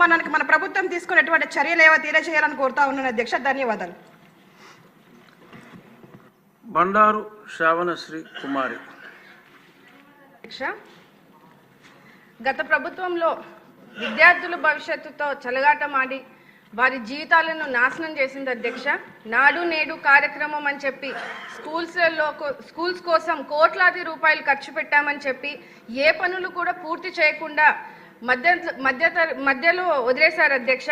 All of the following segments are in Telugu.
నిర్మాణానికి మన ప్రభుత్వం తీసుకునేటువంటి చర్యలు ఏవో తెలియజేయాలని కోరుతా ఉన్నాను అధ్యక్ష. ధన్యవాదాలు. బండారు శ్రావణశ్రీ కుమారి. అధ్యక్ష, గత ప్రభుత్వంలో విద్యార్థుల భవిష్యత్తుతో చెలగాటమాడి వారి జీవితాలను నాశనం చేసింది అధ్యక్ష. నాడు నేడు కార్యక్రమం అని చెప్పి స్కూల్స్ కోసం కోట్లాది రూపాయలు ఖర్చు పెట్టామని చెప్పి ఏ పనులు కూడా పూర్తి చేయకుండా మధ్యలో వదిలేశారు అధ్యక్ష.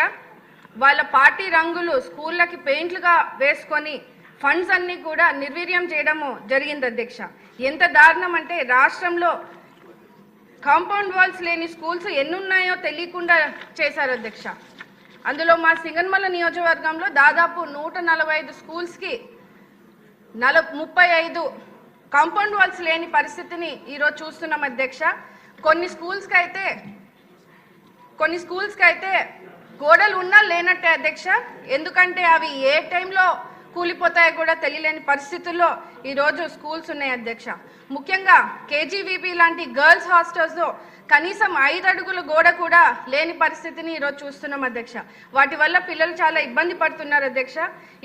వాళ్ళ పార్టీ రంగులు స్కూళ్ళకి పెయింట్లుగా వేసుకొని ఫండ్స్ అన్నీ కూడా నిర్వీర్యం చేయడము జరిగింది అధ్యక్ష. ఎంత దారుణం అంటే రాష్ట్రంలో కాంపౌండ్ వాల్స్ లేని స్కూల్స్ ఎన్నున్నాయో తెలియకుండా చేశారు అధ్యక్ష. అందులో మా సింగనమల నియోజకవర్గంలో దాదాపు 145 స్కూల్స్కి 35 కాంపౌండ్ వాల్స్ లేని పరిస్థితిని ఈరోజు చూస్తున్నాం అధ్యక్ష. కొన్ని స్కూల్స్కి అయితే గోడలు ఉన్నా లేనట్టే అధ్యక్ష. ఎందుకంటే అవి ఏ టైంలో కూలిపోతాయో కూడా తెలియలేని పరిస్థితుల్లో ఈరోజు స్కూల్స్ ఉన్నాయి అధ్యక్ష. ముఖ్యంగా కేజీవీబీ లాంటి గర్ల్స్ హాస్టల్స్లో కనీసం 5 అడుగుల గోడ కూడా లేని పరిస్థితిని ఈరోజు చూస్తున్నాం అధ్యక్ష. వాటి వల్ల పిల్లలు చాలా ఇబ్బంది పడుతున్నారు అధ్యక్ష.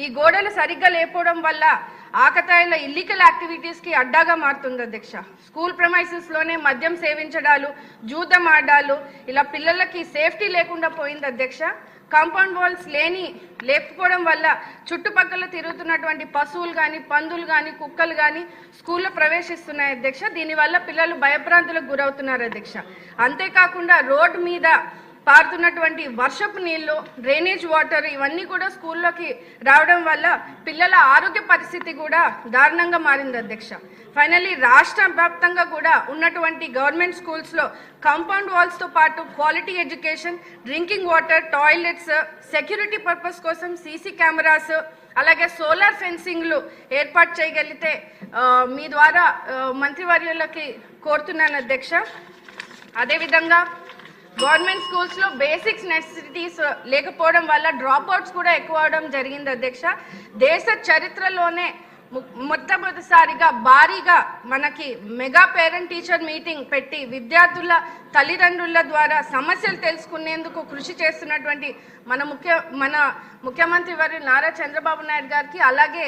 ఈ గోడలు సరిగ్గా లేకపోవడం వల్ల ఆకతాయిల ఇల్లీగల్ యాక్టివిటీస్కి అడ్డాగా మారుతుంది అధ్యక్ష. స్కూల్ ప్రెమైసెస్లోనే మద్యం సేవించడాలు, జూదం ఆడాలు, ఇలా పిల్లలకి సేఫ్టీ లేకుండా పోయింది అధ్యక్ష. కాంపౌండ్ వాల్స్ లేకపోవడం వల్ల చుట్టుపక్కల తిరుగుతున్నటువంటి పశువులు కానీ, పందులు కానీ, కుక్కలు కానీ స్కూల్లో ప్రవేశిస్తున్నాయి అధ్యక్ష. దీనివల్ల పిల్లలు భయభ్రాంతులకు గురవుతున్నారు అధ్యక్ష. అంతేకాకుండా రోడ్డు మీద పారుతున్నటువంటి వర్షపు నీళ్లు, డ్రైనేజ్ వాటర్ ఇవన్నీ కూడా స్కూల్లోకి రావడం వల్ల పిల్లల ఆరోగ్య పరిస్థితి కూడా దారుణంగా మారింది అధ్యక్ష. ఫైనల్లీ రాష్ట్ర వ్యాప్తంగా కూడా ఉన్నటువంటి గవర్నమెంట్ స్కూల్స్లో కాంపౌండ్ వాల్స్తో పాటు quality education, drinking water, toilets, security purpose కోసం సీసీ కెమెరాస్, అలాగే సోలార్ ఫెన్సింగ్లు ఏర్పాటు చేయగలిగితే మీ ద్వారా మంత్రివర్యులకి కోరుతున్నాను అధ్యక్ష. అదేవిధంగా గవర్నమెంట్ స్కూల్స్లో బేసిక్స్ నెసెసిటీస్ లేకపోవడం వల్ల డ్రాప్ అవుట్స్ కూడా ఎక్కువ అవడం జరిగింది అధ్యక్ష. దేశ చరిత్రలోనే మొట్టమొదటిసారిగా భారీగా మనకి మెగా పేరెంట్ టీచర్ మీటింగ్ పెట్టి విద్యార్థుల తల్లిదండ్రుల ద్వారా సమస్యలు తెలుసుకునేందుకు కృషి చేస్తున్నటువంటి మన ముఖ్యమంత్రి వర్యులు నారా చంద్రబాబు నాయుడు గారికి, అలాగే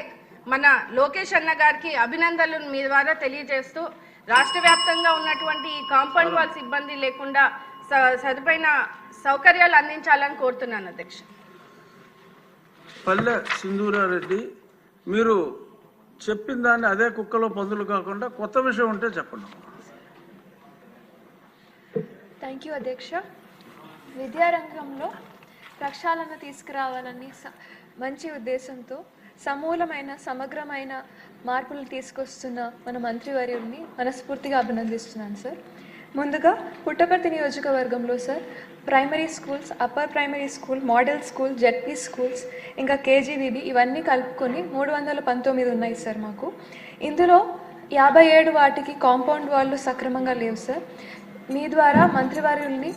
మన లోకేష్ అన్న గారికి అభినందనలు మీ ద్వారా తెలియజేస్తూ రాష్ట్ర వ్యాప్తంగా ఉన్నటువంటి ఈ కాంపౌండ్ వాల్స్ ఇబ్బంది లేకుండా సదుపైన సౌకర్యాలు అందించాలని కోరుతున్నాను అధ్యక్ష. పల్లె సింధూరారెడ్డి, మీరు చెప్పిన దాన్ని అదే కుక్కలో పందులు కాకుండా కొత్త విషయం ఉంటే చెప్పండి. థ్యాంక్ యూ అధ్యక్ష. విద్యారంగంలో ప్రక్షాళన తీసుకురావాలని మంచి ఉద్దేశంతో సమూలమైన సమగ్రమైన మార్పులు తీసుకొస్తున్న మన మంత్రివర్యుల్ని మనస్ఫూర్తిగా అభినందిస్తున్నాను సార్. ముందుగా పుట్టపర్తి నియోజకవర్గంలో sir primary schools, upper primary school, model school, ZP schools, ఇంకా కేజీవీబీ ఇవన్నీ కలుపుకొని 319 ఉన్నాయి సార్ మాకు. ఇందులో 57 వాటికి కాంపౌండ్ వాళ్ళు సక్రమంగా లేవు సార్. మీ ద్వారా మంత్రివర్యుల్ని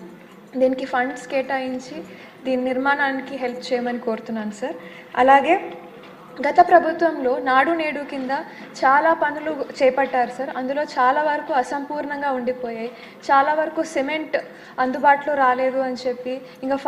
దీనికి ఫండ్స్ కేటాయించి దీని నిర్మాణానికి హెల్ప్ చేయమని కోరుతున్నాను సార్. అలాగే గత ప్రభుత్వంలో నాడు నేడు కింద చాలా పనులు చేపట్టారు సార్. అందులో చాలా వరకు అసంపూర్ణంగా ఉండిపోయాయి. చాలా వరకు సిమెంట్ అందుబాటులో రాలేదు అని చెప్పి, ఇంకా